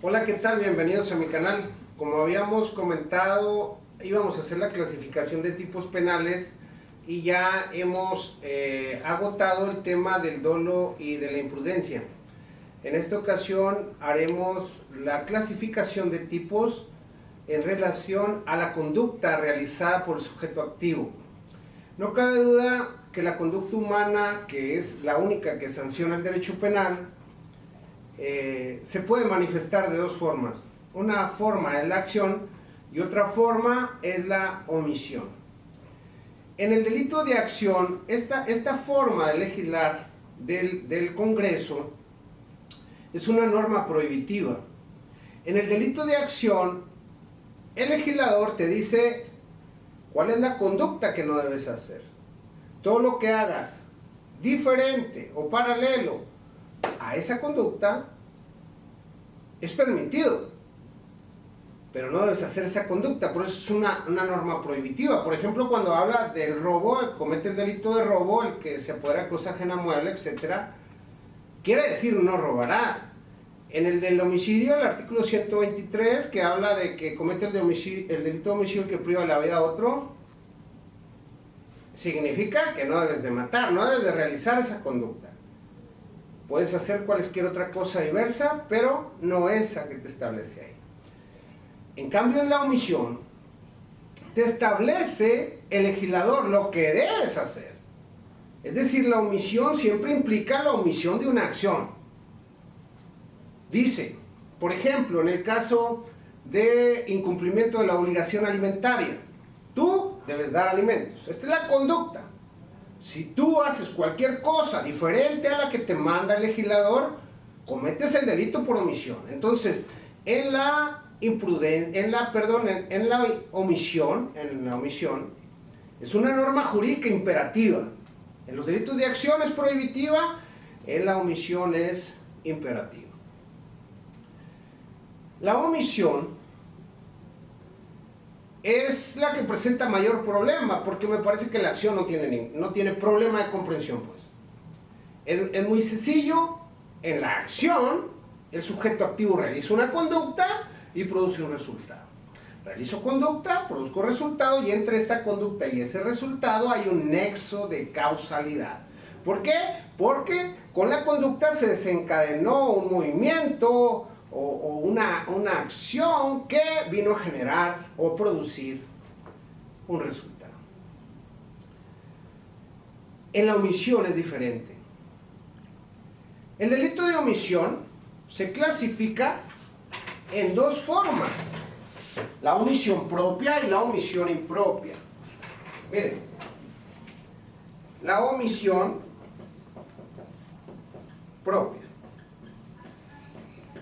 Hola, ¿qué tal? Bienvenidos a mi canal. Como habíamos comentado, íbamos a hacer la clasificación de tipos penales y ya hemos agotado el tema del dolo y de la imprudencia. En esta ocasión haremos la clasificación de tipos en relación a la conducta realizada por el sujeto activo. No cabe duda que la conducta humana, que es la única que sanciona el derecho penal, se puede manifestar de dos formas. Una forma es la acción y otra forma es la omisión. En el delito de acción, esta forma de legislar del Congreso es una norma prohibitiva. En el delito de acción, el legislador te dice cuál es la conducta que no debes hacer. Todo lo que hagas diferente o paralelo a esa conducta es permitido, pero no debes hacer esa conducta. Por eso es una norma prohibitiva. Por ejemplo, cuando habla del robo, comete el delito de robo, el que se apodera de cosa ajena mueble, etc., quiere decir no robarás. En el del homicidio, el artículo 123, que habla de que comete el delito de homicidio que priva la vida a otro, significa que no debes de matar, no debes de realizar esa conducta. Puedes hacer cualquier otra cosa diversa, pero no esa que te establece ahí. En cambio, en la omisión, te establece el legislador lo que debes hacer. Es decir, la omisión siempre implica la omisión de una acción. Dice, por ejemplo, en el caso de incumplimiento de la obligación alimentaria, tú debes dar alimentos. Esta es la conducta. Si tú haces cualquier cosa diferente a la que te manda el legislador, cometes el delito por omisión. Entonces, en la omisión, es una norma jurídica imperativa. En los delitos de acción es prohibitiva, en la omisión es imperativa. La omisión es la que presenta mayor problema, porque me parece que la acción no tiene problema de comprensión, pues. Es muy sencillo. En la acción, el sujeto activo realiza una conducta y produce un resultado. Realizo conducta, produzco resultado, y entre esta conducta y ese resultado hay un nexo de causalidad. ¿Por qué? Porque con la conducta se desencadenó un movimiento o una acción que vino a generar o producir un resultado. En la omisión es diferente. El delito de omisión se clasifica en dos formas: la omisión propia y la omisión impropia. Miren, la omisión propia.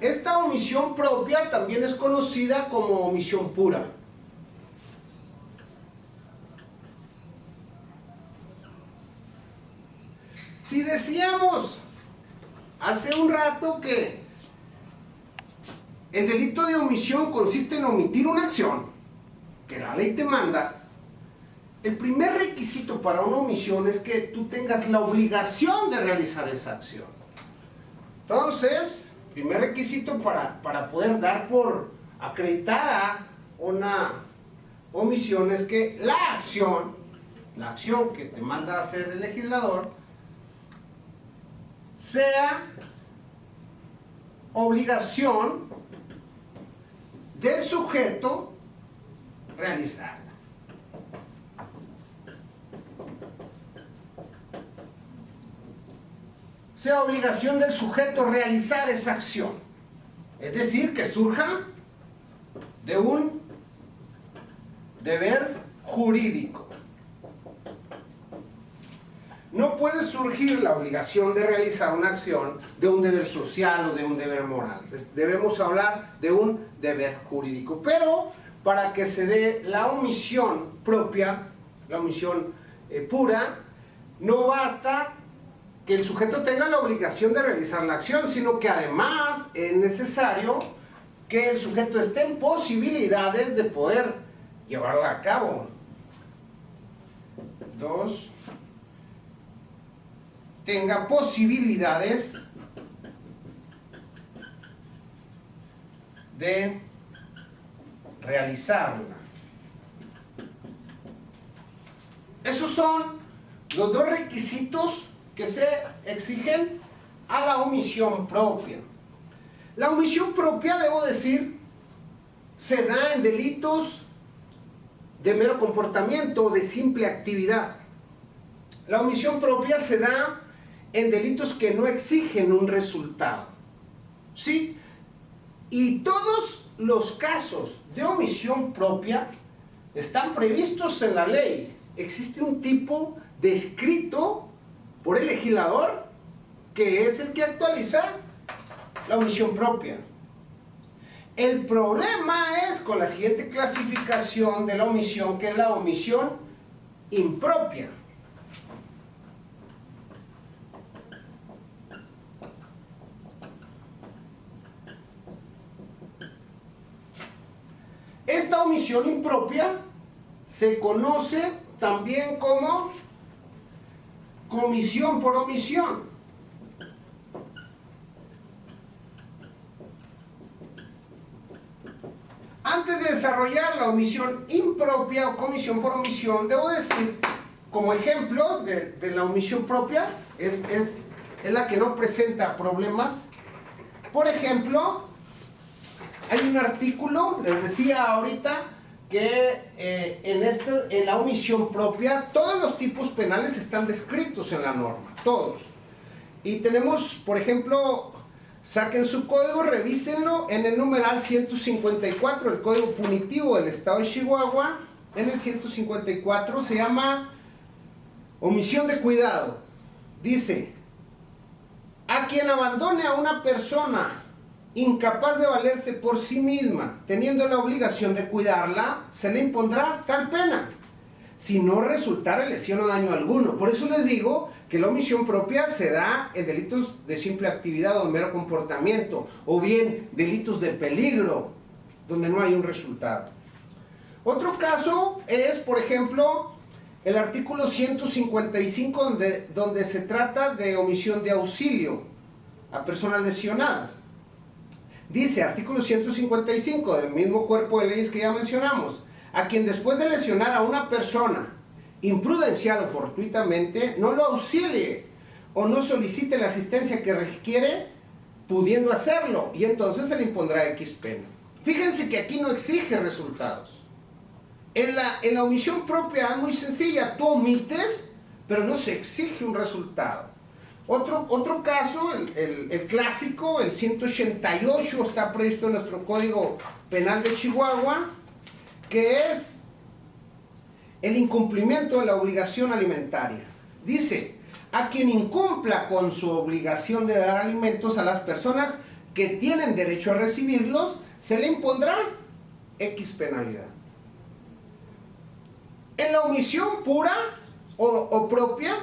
Esta omisión propia también es conocida como omisión pura. Si decíamos hace un rato que el delito de omisión consiste en omitir una acción que la ley te manda, el primer requisito para una omisión es que tú tengas la obligación de realizar esa acción. Entonces, primer requisito para poder dar por acreditada una omisión es que la acción que te manda a hacer el legislador, sea obligación del sujeto realizarla. Sea obligación del sujeto realizar esa acción. Es decir, que surja de un deber jurídico. No puede surgir la obligación de realizar una acción de un deber social o de un deber moral. Debemos hablar de un deber jurídico. Pero para que se dé la omisión propia, la omisión pura, no basta que el sujeto tenga la obligación de realizar la acción, sino que además es necesario que el sujeto esté en posibilidades de poder llevarla a cabo. 2. Tenga posibilidades de realizarla. Esos son los dos requisitos que se exigen a la omisión propia. La omisión propia, debo decir, se da en delitos de mero comportamiento o de simple actividad. La omisión propia se da en delitos que no exigen un resultado. ¿Sí? Y todos los casos de omisión propia están previstos en la ley. Existe un tipo descrito por el legislador que es el que actualiza la omisión propia. El problema es con la siguiente clasificación de la omisión, que es la omisión impropia. Esta omisión impropia se conoce también como comisión por omisión. Antes de desarrollar la omisión impropia o comisión por omisión, debo decir, como ejemplos de la omisión propia, es la que no presenta problemas. Por ejemplo, hay un artículo, les decía ahorita, que en la omisión propia, todos los tipos penales están descritos en la norma, todos. Y tenemos, por ejemplo, saquen su código, revísenlo en el numeral 154, el código punitivo del estado de Chihuahua. En el 154 se llama omisión de cuidado. Dice: a quien abandone a una persona incapaz de valerse por sí misma, teniendo la obligación de cuidarla, se le impondrá tal pena, si no resultara lesión o daño alguno. Por eso les digo que la omisión propia se da en delitos de simple actividad o de mero comportamiento, o bien delitos de peligro, donde no hay un resultado. Otro caso es, por ejemplo, el artículo 155, donde se trata de omisión de auxilio a personas lesionadas. Dice, artículo 155 del mismo cuerpo de leyes que ya mencionamos: a quien después de lesionar a una persona imprudencial o fortuitamente no lo auxilie o no solicite la asistencia que requiere, pudiendo hacerlo, y entonces se le impondrá X pena. Fíjense que aquí no exige resultados. En la omisión propia es muy sencilla, tú omites, pero no se exige un resultado. Otro caso, el clásico, el 188, está previsto en nuestro Código Penal de Chihuahua, que es el incumplimiento de la obligación alimentaria. Dice: a quien incumpla con su obligación de dar alimentos a las personas que tienen derecho a recibirlos, se le impondrá X penalidad. En la omisión pura o propia,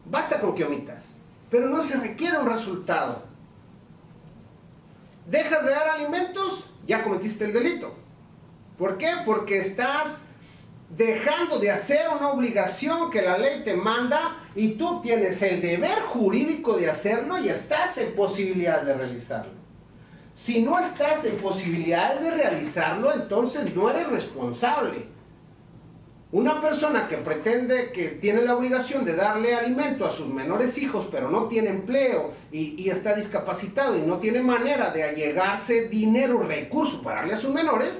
basta con que omitas, pero no se requiere un resultado. Dejas de dar alimentos, ya cometiste el delito. ¿Por qué? Porque estás dejando de hacer una obligación que la ley te manda, y tú tienes el deber jurídico de hacerlo y estás en posibilidad de realizarlo. Si no estás en posibilidad de realizarlo, entonces no eres responsable. Una persona que pretende, que tiene la obligación de darle alimento a sus menores hijos, pero no tiene empleo y está discapacitado y no tiene manera de allegarse dinero, recursos para darle a sus menores,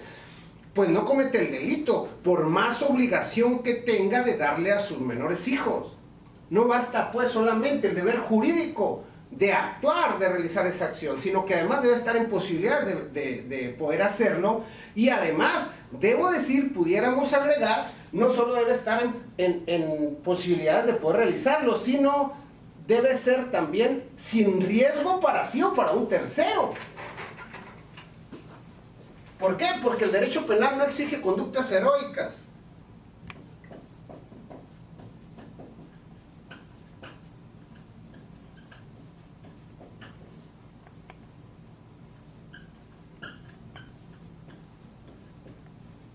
pues no comete el delito, por más obligación que tenga de darle a sus menores hijos. No basta pues solamente el deber jurídico de actuar, de realizar esa acción, sino que además debe estar en posibilidad de poder hacerlo. Y además, debo decir, pudiéramos agregar, no solo debe estar en posibilidad de poder realizarlo, sino debe ser también sin riesgo para sí o para un tercero. ¿Por qué? Porque el derecho penal no exige conductas heroicas.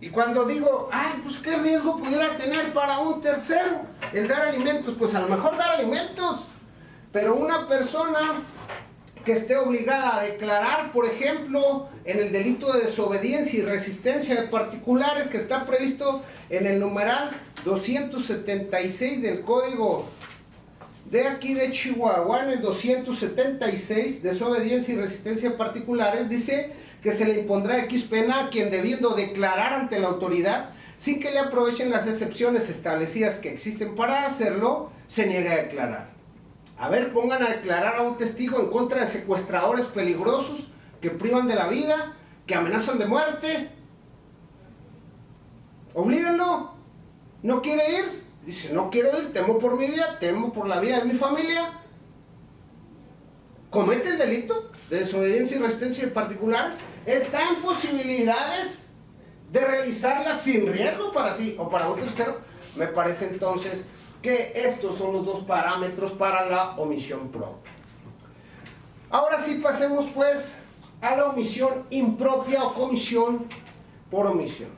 Y cuando digo, ay, pues qué riesgo pudiera tener para un tercero el dar alimentos, pues a lo mejor dar alimentos, pero una persona que esté obligada a declarar, por ejemplo, en el delito de desobediencia y resistencia de particulares que está previsto en el numeral 276 del Código de aquí de Chihuahua, en el 276, desobediencia y resistencia de particulares, dice que se le impondrá X pena a quien, debiendo declarar ante la autoridad, sin que le aprovechen las excepciones establecidas que existen para hacerlo, se niegue a declarar. A ver, pongan a declarar a un testigo en contra de secuestradores peligrosos que privan de la vida, que amenazan de muerte. Oblíguenlo. ¿No quiere ir? Dice, no quiero ir, temo por mi vida, temo por la vida de mi familia. Comete el delito de desobediencia y resistencia de particulares. Está en posibilidades de realizarla sin riesgo para sí o para un tercero. Me parece entonces que estos son los dos parámetros para la omisión propia. Ahora sí pasemos pues a la omisión impropia o comisión por omisión.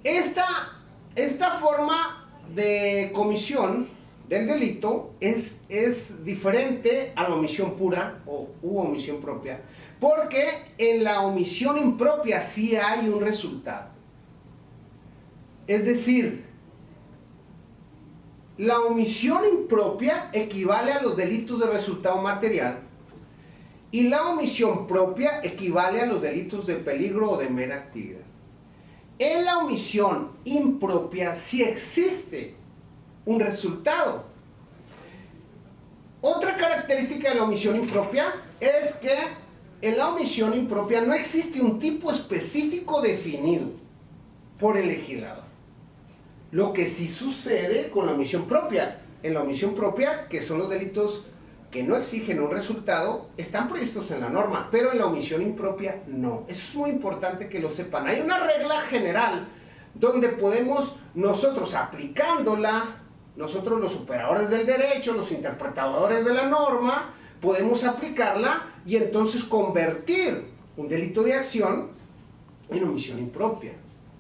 Esta forma de comisión del delito es diferente a la omisión pura u omisión propia, porque en la omisión impropia sí hay un resultado. Es decir, la omisión impropia equivale a los delitos de resultado material y la omisión propia equivale a los delitos de peligro o de mera actividad. En la omisión impropia sí existe un resultado. Otra característica de la omisión impropia es que en la omisión impropia no existe un tipo específico definido por el legislador. Lo que sí sucede con la omisión propia. En la omisión propia, que son los delitos que no exigen un resultado, están previstos en la norma, pero en la omisión impropia no. Eso es muy importante que lo sepan. Hay una regla general donde podemos nosotros aplicándola, nosotros los operadores del derecho, los interpretadores de la norma, podemos aplicarla y entonces convertir un delito de acción en omisión impropia.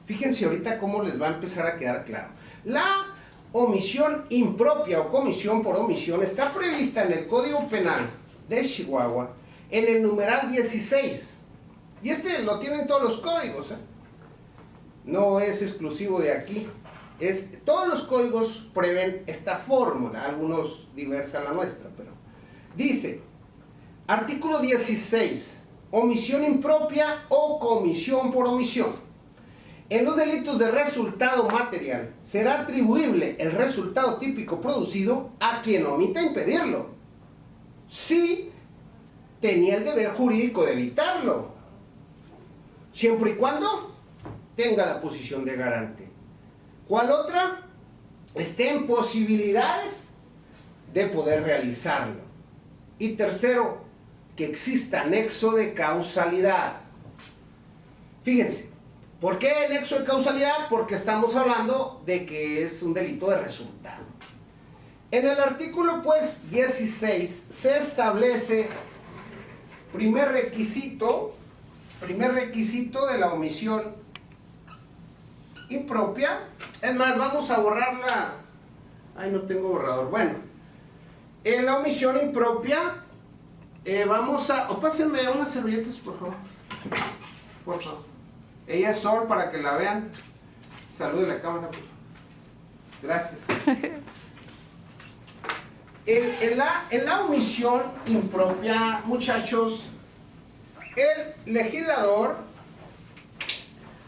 Fíjense ahorita cómo les va a empezar a quedar claro. La omisión impropia o comisión por omisión está prevista en el Código Penal de Chihuahua en el numeral 16. Y este lo tienen todos los códigos, ¿eh? No es exclusivo de aquí. Todos los códigos prevén esta fórmula, algunos diversan la nuestra, pero dice, artículo 16, omisión impropia o comisión por omisión. En los delitos de resultado material será atribuible el resultado típico producido a quien omita impedirlo, si tenía el deber jurídico de evitarlo, siempre y cuando tenga la posición de garante. ¿Cuál otra? Esté en posibilidades de poder realizarlo. Y tercero, que exista nexo de causalidad. Fíjense. ¿Por qué nexo de causalidad? Porque estamos hablando de que es un delito de resultado. En el artículo pues 16 se establece primer requisito de la omisión impropia. Es más, vamos a borrarla. Ay, no tengo borrador. Bueno, en la omisión impropia vamos a... pásenme unas servilletas, por favor. Por favor. Ella es Sol, para que la vean. Salude la cámara. Gracias. En la omisión impropia, muchachos, el legislador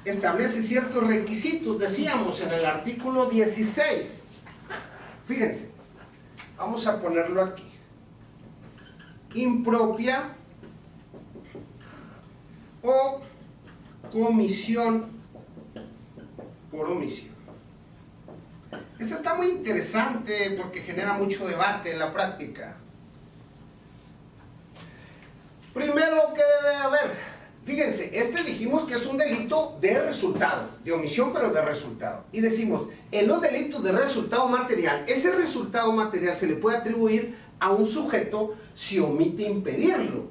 establece ciertos requisitos, decíamos en el artículo 16. Fíjense, vamos a ponerlo aquí. Impropia o comisión por omisión. Esta está muy interesante porque genera mucho debate en la práctica. Primero, ¿qué debe haber? Fíjense, dijimos que es un delito de resultado, de omisión pero de resultado. Y decimos, en los delitos de resultado material, ese resultado material se le puede atribuir a un sujeto si omite impedirlo.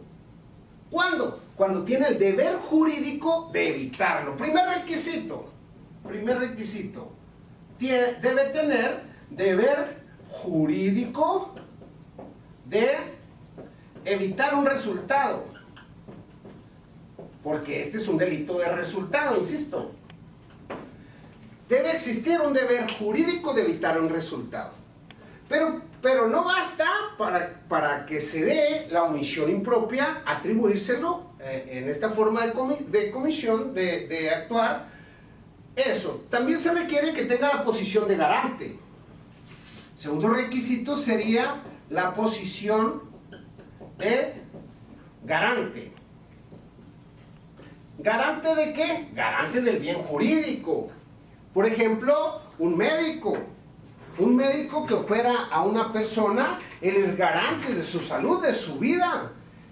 ¿Cuándo? Cuando tiene el deber jurídico de evitarlo. Primer requisito, debe tener deber jurídico de evitar un resultado, porque este es un delito de resultado, insisto. Debe existir un deber jurídico de evitar un resultado. Pero no basta para que se dé la omisión impropia, atribuírselo en esta forma de comisión, de actuar. Eso. También se requiere que tenga la posición de garante. Segundo requisito sería la posición de garante. ¿Garante de qué? Garante del bien jurídico. Por ejemplo, un médico que opera a una persona, él es garante de su salud, de su vida.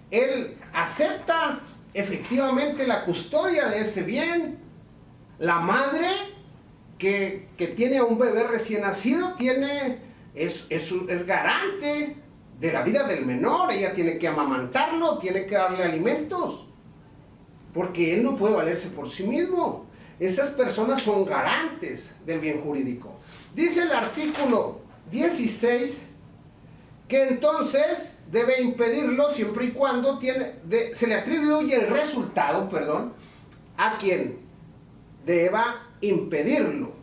Él acepta efectivamente la custodia de ese bien. La madre que tiene a un bebé recién nacido es garante de la vida del menor. Ella tiene que amamantarlo, tiene que darle alimentos, porque él no puede valerse por sí mismo. Esas personas son garantes del bien jurídico. Dice el artículo 16 que entonces debe impedirlo siempre y cuando se le atribuye el resultado, a quien deba impedirlo.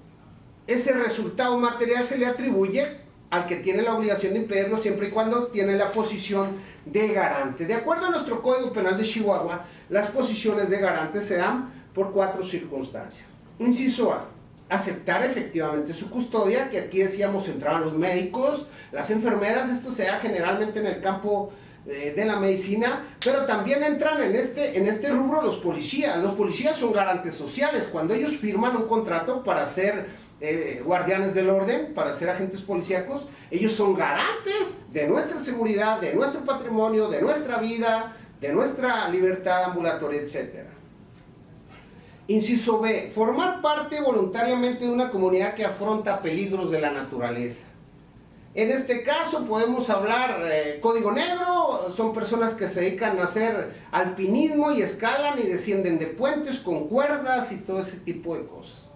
Ese resultado material se le atribuye al que tiene la obligación de impedirlo siempre y cuando tiene la posición de garante. De acuerdo a nuestro Código Penal de Chihuahua, las posiciones de garante se dan por 4 circunstancias. Inciso A, aceptar efectivamente su custodia, que aquí decíamos entraban los médicos, las enfermeras. Esto se da generalmente en el campo de la medicina, pero también entran en este rubro los policías. Los policías son garantes sociales. Cuando ellos firman un contrato para ser guardianes del orden, para ser agentes policíacos, ellos son garantes de nuestra seguridad, de nuestro patrimonio, de nuestra vida, de nuestra libertad ambulatoria, etc. Inciso B, formar parte voluntariamente de una comunidad que afronta peligros de la naturaleza. En este caso podemos hablar código negro, son personas que se dedican a hacer alpinismo y escalan y descienden de puentes con cuerdas y todo ese tipo de cosas.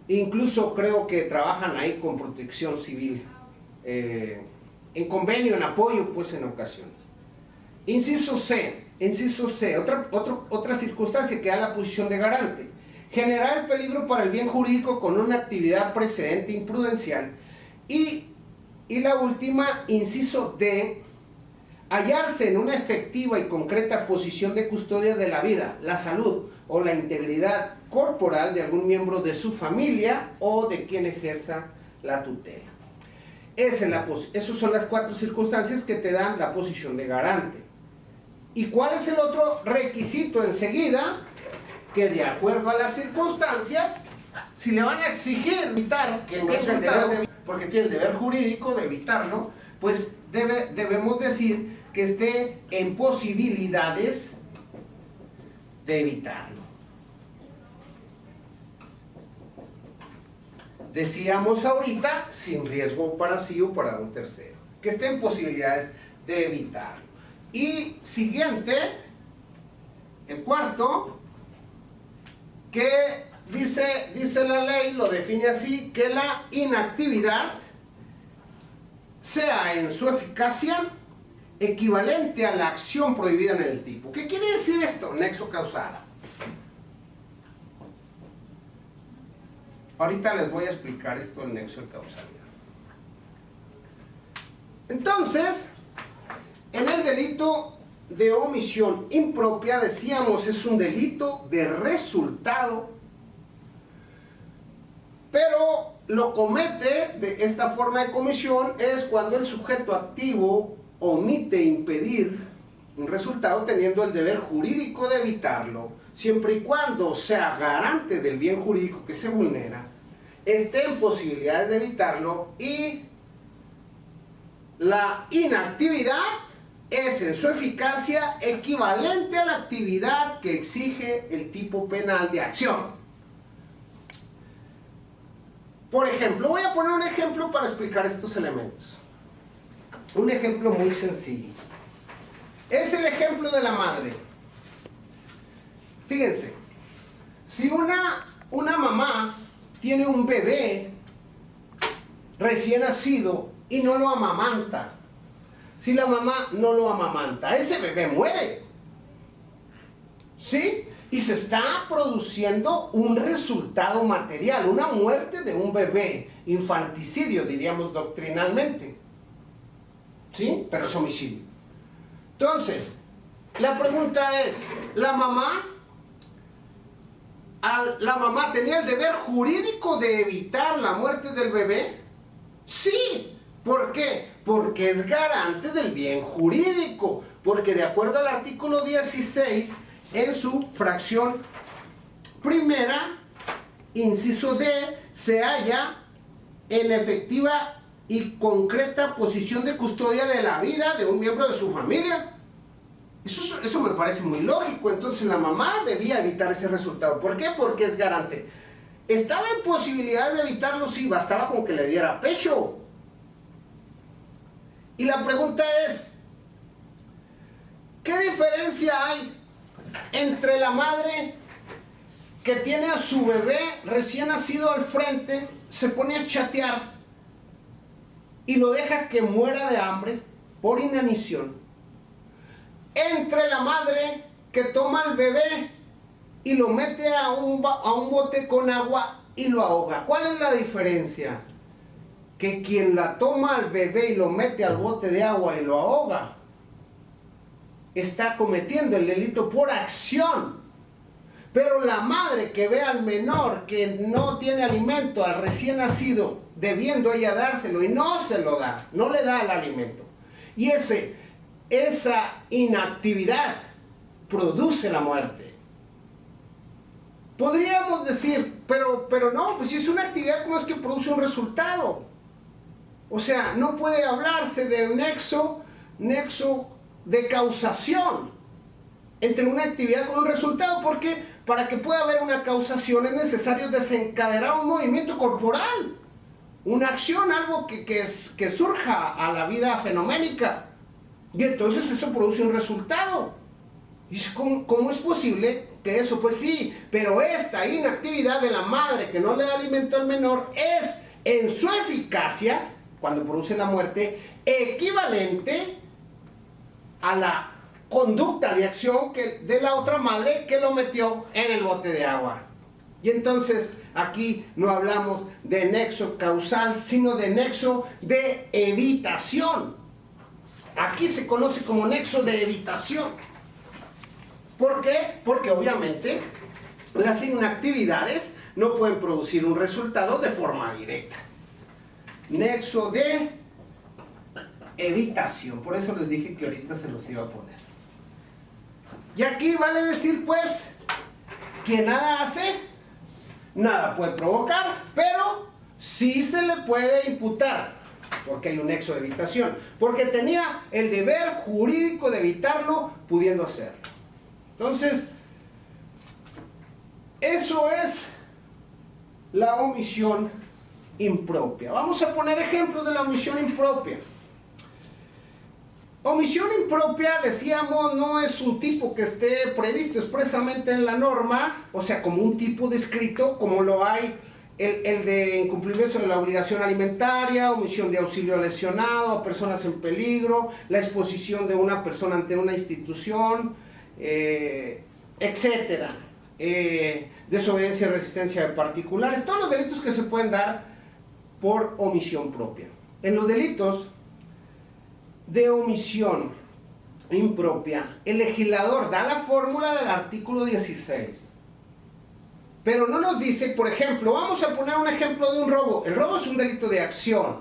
Incluso creo que trabajan ahí con protección civil, en convenio, en apoyo, pues en ocasiones. Inciso C, otra circunstancia que da la posición de garante. Generar el peligro para el bien jurídico con una actividad precedente imprudencial. Y la última, inciso D, hallarse en una efectiva y concreta posición de custodia de la vida, la salud o la integridad corporal de algún miembro de su familia o de quien ejerza la tutela. Esas son las 4 circunstancias que te dan la posición de garante. ¿Y cuál es el otro requisito enseguida? Que de acuerdo a las circunstancias, si le van a exigir evitar que no es el deber porque tiene el deber jurídico de evitarlo, pues debemos decir que esté en posibilidades de evitarlo. Decíamos ahorita, sin riesgo para sí o para un tercero, que esté en posibilidades de evitarlo. Y siguiente, el cuarto, que dice la ley, lo define así, que la inactividad sea en su eficacia equivalente a la acción prohibida en el tipo. ¿Qué quiere decir esto? Nexo causal. Ahorita les voy a explicar esto del nexo de causalidad. Entonces, en el delito de omisión impropia, decíamos, es un delito de resultado, pero lo comete de esta forma de comisión es cuando el sujeto activo omite impedir un resultado teniendo el deber jurídico de evitarlo, siempre y cuando sea garante del bien jurídico que se vulnera, esté en posibilidades de evitarlo, y la inactividad es en su eficacia equivalente a la actividad que exige el tipo penal de acción. Por ejemplo, voy a poner un ejemplo para explicar estos elementos. Un ejemplo muy sencillo. Es el ejemplo de la madre. Fíjense, si una mamá tiene un bebé recién nacido y no lo amamanta, si la mamá no lo amamanta? Ese bebé muere. ¿Sí? Y se está produciendo un resultado material, una muerte de un bebé, infanticidio, diríamos doctrinalmente. ¿Sí? Pero es homicidio. Entonces, la pregunta es, ¿la mamá tenía el deber jurídico de evitar la muerte del bebé? Sí. ¿Por qué? Porque es garante del bien jurídico. Porque de acuerdo al artículo 16, en su fracción primera, inciso D, se halla en efectiva y concreta posición de custodia de la vida de un miembro de su familia. Eso me parece muy lógico. Entonces la mamá debía evitar ese resultado. ¿Por qué? Porque es garante. ¿Estaba en posibilidad de evitarlo? Sí, bastaba con que le diera pecho. Y la pregunta es, ¿qué diferencia hay entre la madre que tiene a su bebé recién nacido al frente, se pone a chatear y lo deja que muera de hambre por inanición, entre la madre que toma al bebé y lo mete a un bote con agua y lo ahoga? ¿Cuál es la diferencia? Que quien la toma al bebé y lo mete al bote de agua y lo ahoga está cometiendo el delito por acción. Pero la madre que ve al menor que no tiene alimento, al recién nacido, debiendo ella dárselo y no se lo da, no le da el alimento, y esa inactividad produce la muerte. Podríamos decir, pero no, pues si es una actividad, ¿cómo es que produce un resultado? O sea, no puede hablarse de nexo de causación entre una actividad con un resultado, porque para que pueda haber una causación es necesario desencadenar un movimiento corporal, una acción, algo que surja a la vida fenoménica, y entonces eso produce un resultado. ¿Y cómo es posible que eso? Pues sí, pero esta inactividad de la madre que no le da alimento al menor es en su eficacia, cuando produce la muerte, equivalente a la conducta de acción de la otra madre que lo metió en el bote de agua. Y entonces aquí no hablamos de nexo causal, sino de nexo de evitación. Aquí se conoce como nexo de evitación. ¿Por qué? Porque obviamente las inactividades no pueden producir un resultado de forma directa. Nexo de evitación. Por eso les dije que ahorita se los iba a poner. Y aquí vale decir pues que nada hace, nada puede provocar, pero sí se le puede imputar, porque hay un nexo de evitación, porque tenía el deber jurídico de evitarlo, pudiendo hacerlo. Entonces, eso es la omisión impropia. Vamos a poner ejemplos de la omisión impropia. Omisión impropia, decíamos, no es un tipo que esté previsto expresamente en la norma, o sea, como un tipo descrito, como lo hay el de incumplimiento de la obligación alimentaria, omisión de auxilio lesionado a personas en peligro, la exposición de una persona ante una institución, etcétera. Desobediencia y resistencia de particulares, todos los delitos que se pueden dar por omisión propia. En los delitos de omisión impropia, el legislador da la fórmula del artículo 16, pero no nos dice, por ejemplo, vamos a poner un ejemplo de un robo. El robo es un delito de acción.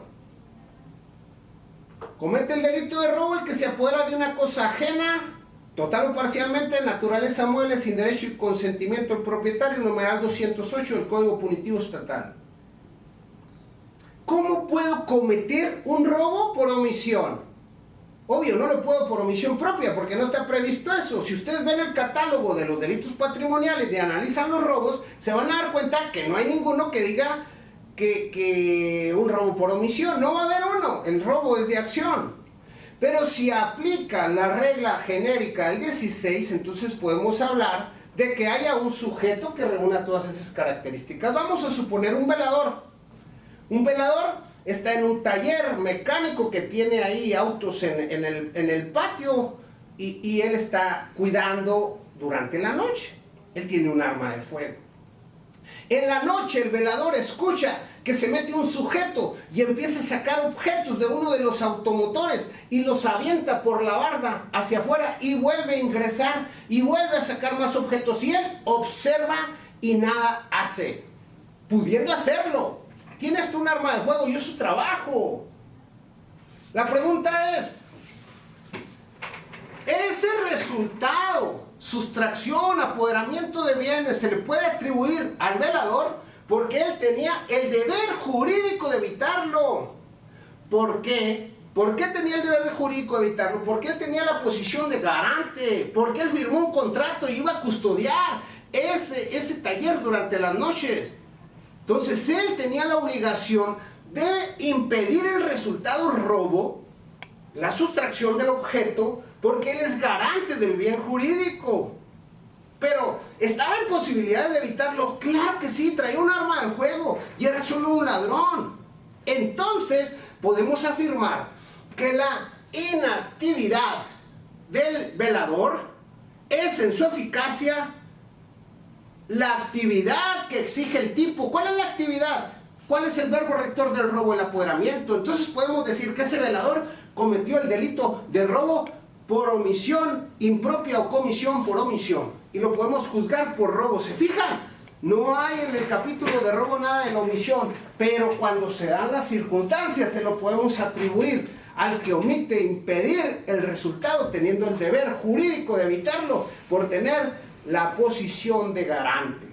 Comete el delito de robo el que se apodera de una cosa ajena, total o parcialmente, de naturaleza mueble, sin derecho y consentimiento del propietario, numeral 208 del Código Punitivo Estatal. ¿Cómo puedo cometer un robo por omisión? Obvio, no lo puedo por omisión propia, porque no está previsto eso. Si ustedes ven el catálogo de los delitos patrimoniales y analizan los robos, se van a dar cuenta que no hay ninguno que diga que un robo por omisión. No va a haber uno, el robo es de acción. Pero si aplica la regla genérica del 16, entonces podemos hablar de que haya un sujeto que reúna todas esas características. Vamos a suponer un velador. Un velador está en un taller mecánico que tiene ahí autos en el patio y él está cuidando durante la noche. Él tiene un arma de fuego. En la noche el velador escucha que se mete un sujeto y empieza a sacar objetos de uno de los automotores y los avienta por la barda hacia afuera y vuelve a ingresar y vuelve a sacar más objetos. Y él observa y nada hace, pudiendo hacerlo. Tienes tú un arma de fuego y es su trabajo. La pregunta es, ese resultado, sustracción, apoderamiento de bienes, se le puede atribuir al velador porque él tenía el deber jurídico de evitarlo. ¿Por qué? ¿Por qué tenía el deber jurídico de evitarlo? Porque él tenía la posición de garante, porque él firmó un contrato y iba a custodiar ese taller durante las noches. Entonces él tenía la obligación de impedir el resultado robo, la sustracción del objeto, porque él es garante del bien jurídico. Pero, ¿estaba en posibilidad de evitarlo? Claro que sí, traía un arma de fuego y era solo un ladrón. Entonces, podemos afirmar que la inactividad del velador es en su eficacia la actividad que exige el tipo. ¿Cuál es la actividad? ¿Cuál es el verbo rector del robo? El apoderamiento. Entonces podemos decir que ese velador cometió el delito de robo por omisión impropia o comisión por omisión. Y lo podemos juzgar por robo. ¿Se fijan? No hay en el capítulo de robo nada de la omisión, pero cuando se dan las circunstancias se lo podemos atribuir al que omite impedir el resultado, teniendo el deber jurídico de evitarlo por tener la posición de garante.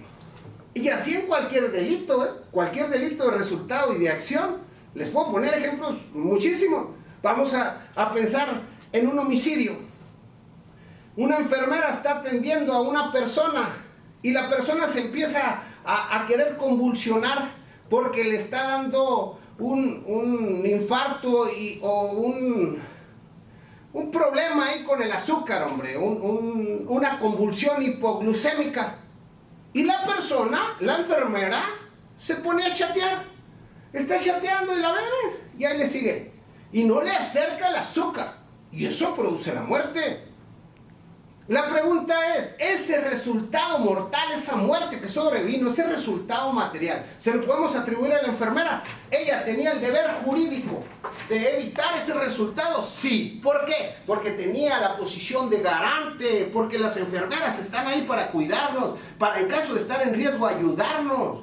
Y así en cualquier delito, cualquier delito de resultado y de acción. Les puedo poner ejemplos muchísimos. Vamos a pensar en un homicidio. Una enfermera está atendiendo a una persona y la persona se empieza a querer convulsionar porque le está dando un infarto o un problema ahí con el azúcar, hombre, una convulsión hipoglucémica. Y la persona, la enfermera, se pone a chatear. Está chateando y la ve y ahí le sigue. Y no le acerca el azúcar. Y eso produce la muerte. La pregunta es, ese resultado mortal, esa muerte que sobrevino, ese resultado material, ¿se lo podemos atribuir a la enfermera? ¿Ella tenía el deber jurídico de evitar ese resultado? Sí. ¿Por qué? Porque tenía la posición de garante, porque las enfermeras están ahí para cuidarnos, para en caso de estar en riesgo ayudarnos.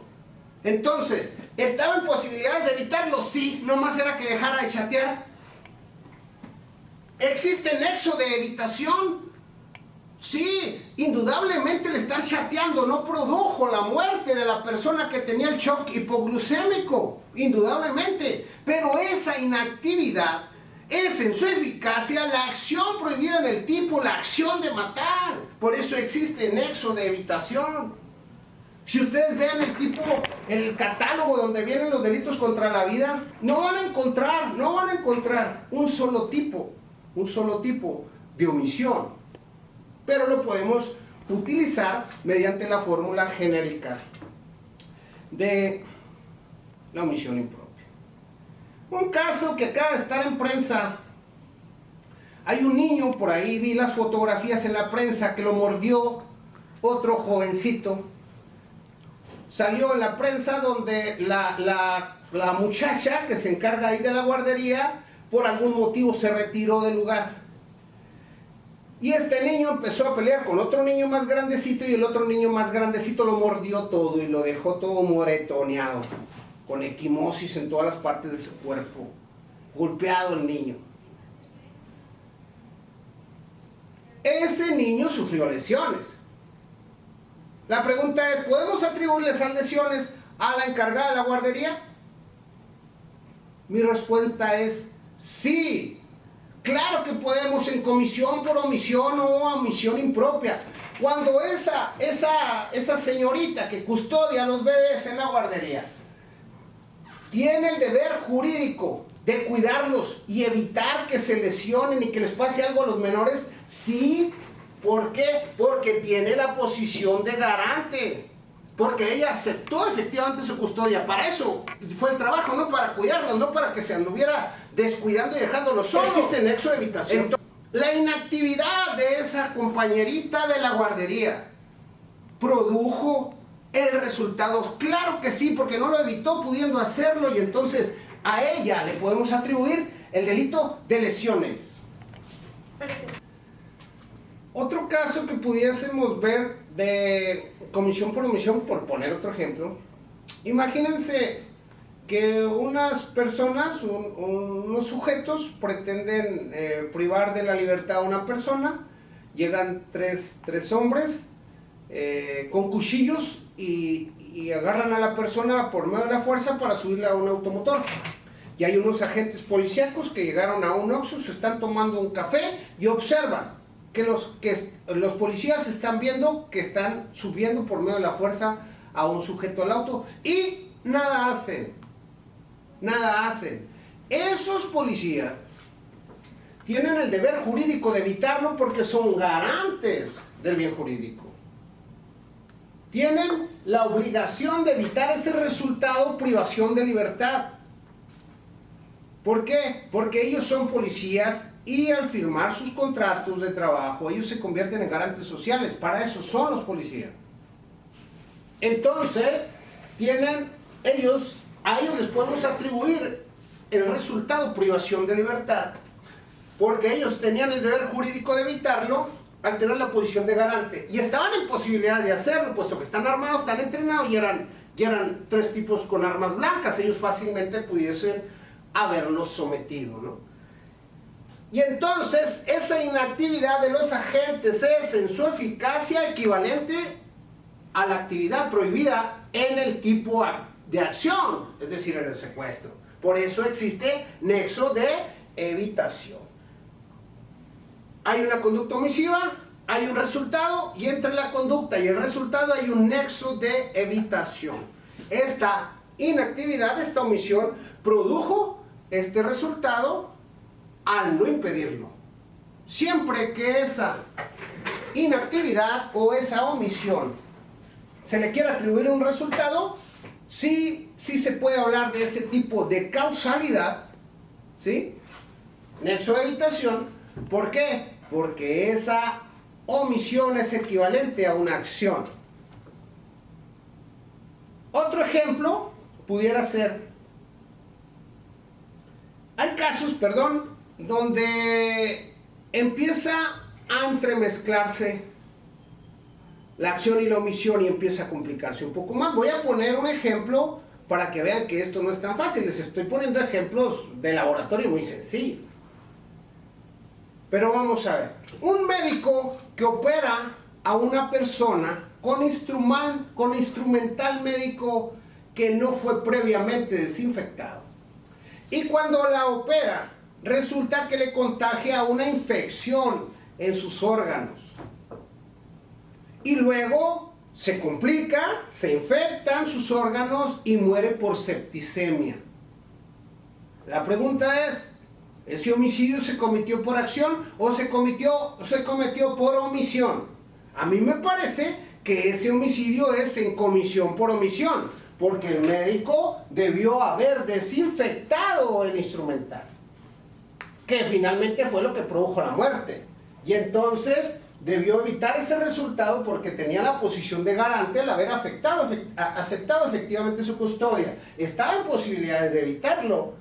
Entonces, ¿estaba en posibilidades de evitarlo? Sí, nomás era que dejara de chatear. ¿Existe nexo de evitación? Sí, indudablemente el estar chateando no produjo la muerte de la persona que tenía el shock hipoglucémico, indudablemente, pero esa inactividad es en su eficacia la acción prohibida en el tipo, la acción de matar. Por eso existe nexo de evitación. Si ustedes vean el catálogo donde vienen los delitos contra la vida, no van a encontrar un solo tipo de omisión. Pero lo podemos utilizar mediante la fórmula genérica de la omisión impropia. Un caso que acaba de estar en prensa. Hay un niño por ahí, vi las fotografías en la prensa, que lo mordió otro jovencito. Salió en la prensa donde la muchacha que se encarga ahí de la guardería, por algún motivo se retiró del lugar. Y este niño empezó a pelear con otro niño más grandecito y el otro niño más grandecito lo mordió todo y lo dejó todo moretoneado, con equimosis en todas las partes de su cuerpo, golpeado el niño. Ese niño sufrió lesiones. La pregunta es, ¿podemos atribuirle esas lesiones a la encargada de la guardería? Mi respuesta es sí. Claro que podemos, en comisión por omisión o omisión impropia. Cuando esa señorita que custodia a los bebés en la guardería tiene el deber jurídico de cuidarlos y evitar que se lesionen y que les pase algo a los menores, sí. ¿Por qué? Porque tiene la posición de garante. porque ella aceptó efectivamente su custodia. Para eso fue el trabajo, no para cuidarlo, no para que se anduviera descuidando y dejándolo solo. Existe nexo de evitación. Entonces, la inactividad de esa compañerita de la guardería produjo el resultado. Claro que sí, porque no lo evitó pudiendo hacerlo, y entonces a ella le podemos atribuir el delito de lesiones. Otro caso que pudiésemos ver de comisión por omisión, por poner otro ejemplo, imagínense que unas personas, unos sujetos pretenden privar de la libertad a una persona. Llegan tres hombres con cuchillos y agarran a la persona por medio de la fuerza para subirla a un automotor. Y hay unos agentes policíacos que llegaron a un Oxxo, se están tomando un café y observan que los policías están viendo que están subiendo por medio de la fuerza a un sujeto al auto y nada hacen. Nada hacen. Esos policías tienen el deber jurídico de evitarlo porque son garantes del bien jurídico. Tienen la obligación de evitar ese resultado, privación de libertad. ¿Por qué? Porque ellos son policías y al firmar sus contratos de trabajo, ellos se convierten en garantes sociales. Para eso son los policías. Entonces, a ellos les podemos atribuir el resultado, privación de libertad, porque ellos tenían el deber jurídico de evitarlo al tener la posición de garante. Y estaban en posibilidad de hacerlo, puesto que están armados, están entrenados y eran tres tipos con armas blancas. Ellos fácilmente pudiesen haberlos sometido, ¿no? Y entonces esa inactividad de los agentes es en su eficacia equivalente a la actividad prohibida en el tipo de acción, es decir, en el secuestro. Por eso existe nexo de evitación. Hay una conducta omisiva, hay un resultado, y entre la conducta y el resultado hay un nexo de evitación. Esta inactividad, esta omisión, produjo este resultado al no impedirlo. Siempre que esa inactividad o esa omisión se le quiera atribuir un resultado, sí se puede hablar de ese tipo de causalidad, ¿sí? Nexo de evitación. ¿Por qué? Porque esa omisión es equivalente a una acción. Otro ejemplo pudiera ser, hay casos, donde empieza a entremezclarse la acción y la omisión y empieza a complicarse un poco más. Voy a poner un ejemplo para que vean que esto no es tan fácil. Les estoy poniendo ejemplos de laboratorio muy sencillos. Pero vamos a ver. Un médico que opera a una persona con instrumental médico que no fue previamente desinfectado. Y cuando la opera, resulta que le contagia una infección en sus órganos. Y luego se complica, se infectan sus órganos y muere por septicemia. La pregunta es, ¿ese homicidio se cometió por acción o se cometió por omisión? A mí me parece que ese homicidio es en comisión por omisión, porque el médico debió haber desinfectado el instrumental, que finalmente fue lo que produjo la muerte. Y entonces debió evitar ese resultado porque tenía la posición de garante al haber aceptado efectivamente su custodia. Estaba en posibilidades de evitarlo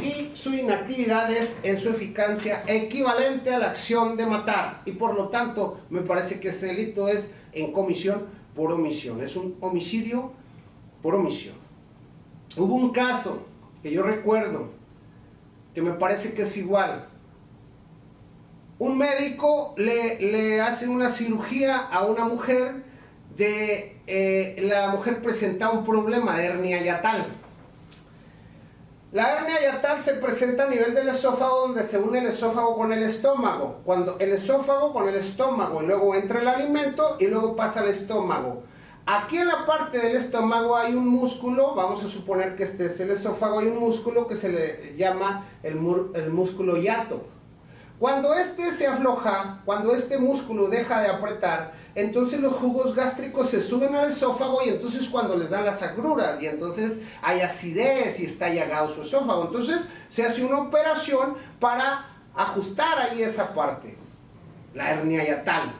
y su inactividad es en su eficacia equivalente a la acción de matar. Y por lo tanto me parece que ese delito es en comisión por omisión. Es un homicidio por omisión. Hubo un caso que yo recuerdo que me parece que es igual. Un médico le hace una cirugía a una mujer, la mujer presentaba un problema de hernia hiatal. La hernia hiatal se presenta a nivel del esófago, donde se une el esófago con el estómago. Cuando el esófago con el estómago, y luego entra el alimento y luego pasa al estómago. Aquí en la parte del estómago hay un músculo, vamos a suponer que este es el esófago, hay un músculo que se le llama el músculo hiato. Cuando este se afloja, cuando este músculo deja de apretar, entonces los jugos gástricos se suben al esófago y entonces cuando les dan las agruras y entonces hay acidez y está llagado su esófago. Entonces se hace una operación para ajustar ahí esa parte, la hernia hiatal.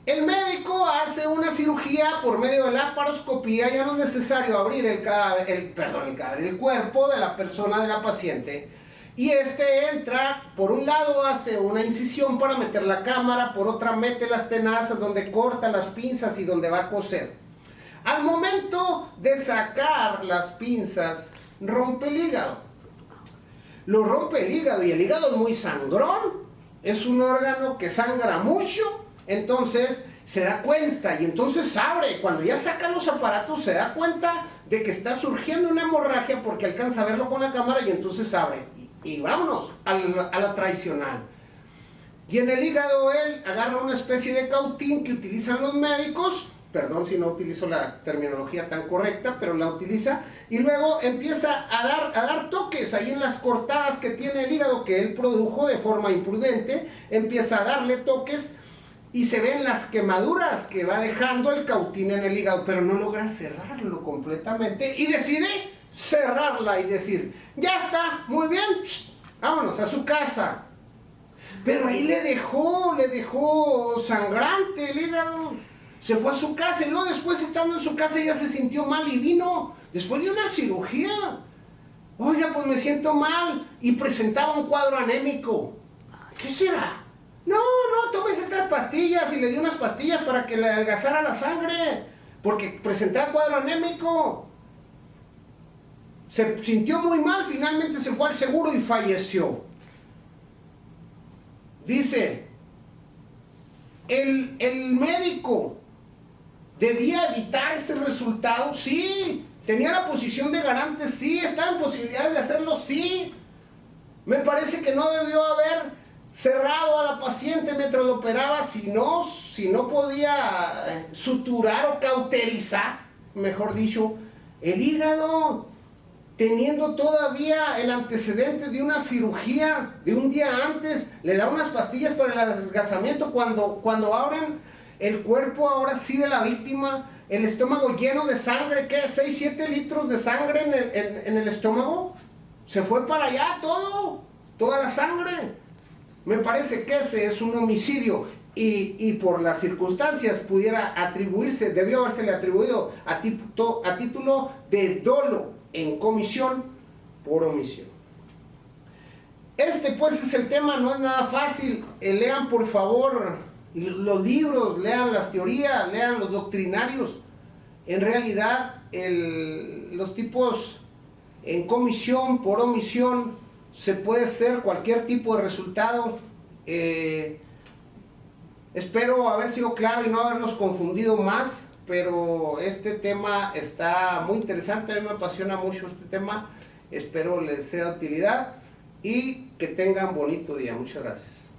El médico hace una cirugía por medio de la laparoscopía, ya no es necesario abrir el cuerpo de la persona, de la paciente. Y entra, por un lado hace una incisión para meter la cámara, por otra mete las tenazas donde corta las pinzas y donde va a coser. Al momento de sacar las pinzas, rompe el hígado. Lo rompe el hígado y el hígado es muy sangrón, es un órgano que sangra mucho, entonces se da cuenta y entonces abre. Cuando ya saca los aparatos se da cuenta de que está surgiendo una hemorragia porque alcanza a verlo con la cámara y entonces abre. Y vámonos a la tradicional. Y en el hígado él agarra una especie de cautín que utilizan los médicos, perdón si no utilizo la terminología tan correcta, pero la utiliza, y luego empieza a dar toques ahí en las cortadas que tiene el hígado que él produjo de forma imprudente, empieza a darle toques y se ven las quemaduras que va dejando el cautín en el hígado, pero no logra cerrarlo completamente y decide cerrarla y decir, ya está, muy bien, vámonos a su casa. Pero ahí le dejó sangrante el hígado. Se fue a su casa y luego después, estando en su casa, ya se sintió mal y vino después de una cirugía. Oiga, pues me siento mal, y presentaba un cuadro anémico. ¿Qué será? No, tomes estas pastillas, y le di unas pastillas para que le adelgazara la sangre, porque presentaba cuadro anémico. Se sintió muy mal, finalmente se fue al seguro y falleció. Dice, el médico debía evitar ese resultado, sí. Tenía la posición de garante, sí. Estaba en posibilidades de hacerlo, sí. Me parece que no debió haber cerrado a la paciente mientras lo operaba, si no podía suturar o cauterizar, mejor dicho, el hígado, teniendo todavía el antecedente de una cirugía de un día antes. Le da unas pastillas para el adelgazamiento cuando abren el cuerpo ahora sí de la víctima, el estómago lleno de sangre, ¿qué? 6, 7 litros de sangre en el estómago. Se fue para allá toda la sangre. Me parece que ese es un homicidio y por las circunstancias pudiera atribuirse, debió habérsele atribuido a título de dolo en comisión por omisión. Pues es el tema, no es nada fácil. Lean por favor los libros, lean las teorías, lean los doctrinarios. En realidad los tipos en comisión por omisión se puede hacer cualquier tipo de resultado. Espero haber sido claro y no haberlos confundido más, pero este tema está muy interesante. A mí me apasiona mucho este tema. Espero les sea de utilidad y que tengan bonito día. Muchas gracias.